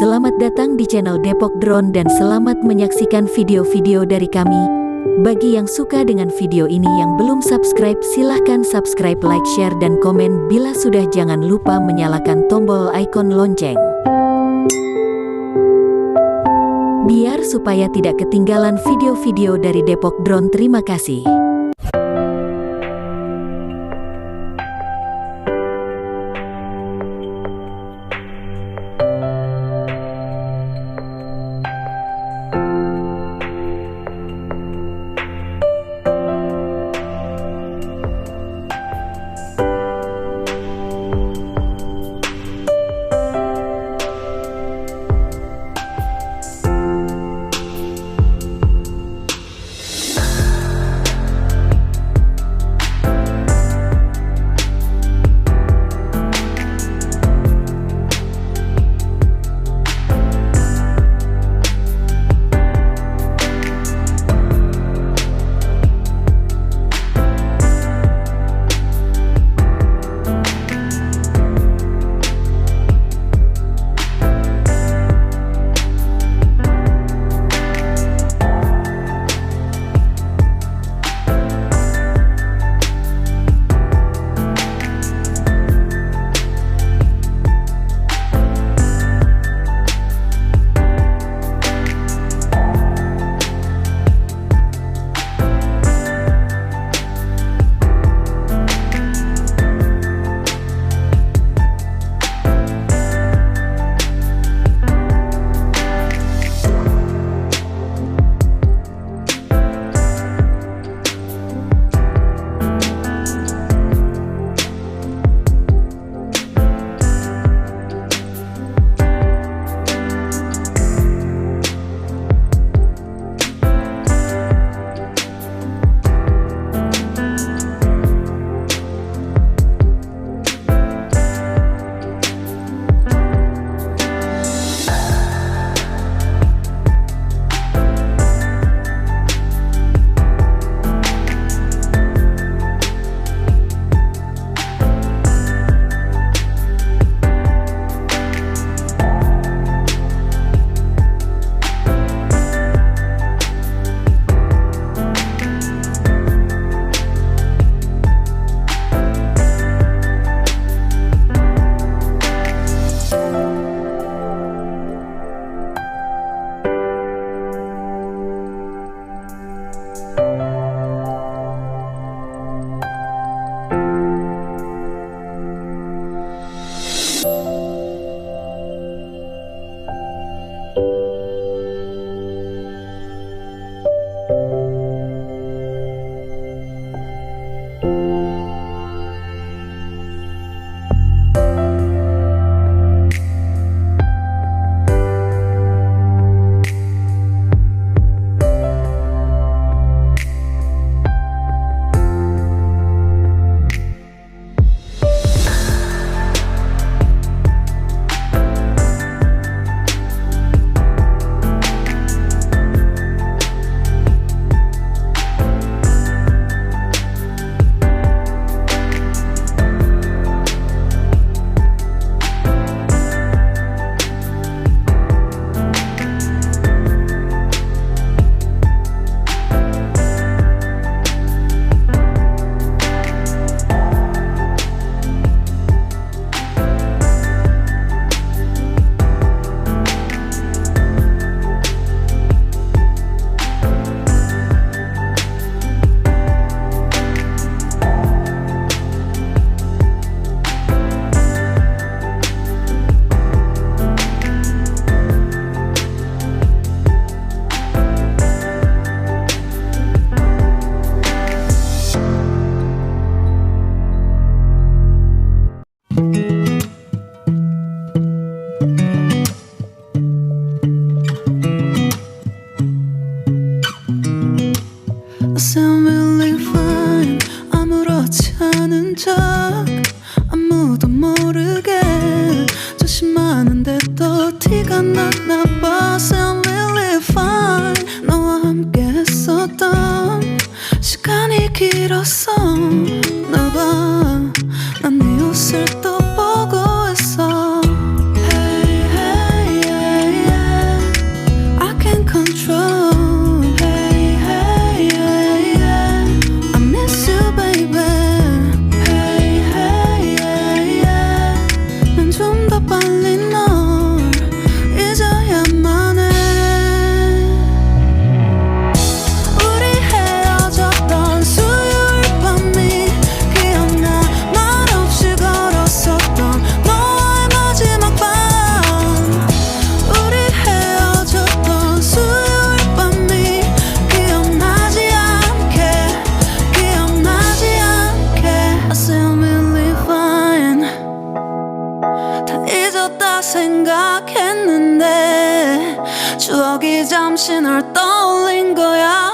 Selamat datang di channel Depok Drone dan selamat menyaksikan video-video dari kami. Bagi yang suka dengan video ini yang belum subscribe, silahkan subscribe, like, share, dan komen. Bila sudah, jangan lupa menyalakan tombol ikon lonceng. Biar supaya tidak ketinggalan video-video dari Depok Drone. Terima kasih. 아무도 모르게 조심하는데 또 티가 났나 봐. Sound really fine. 너와 함께 했었던 시간이 길었어. 나 봐, 난 네 옷을 또 보고 있어. Hey, hey, yeah. 잠시 널 떠올린 거야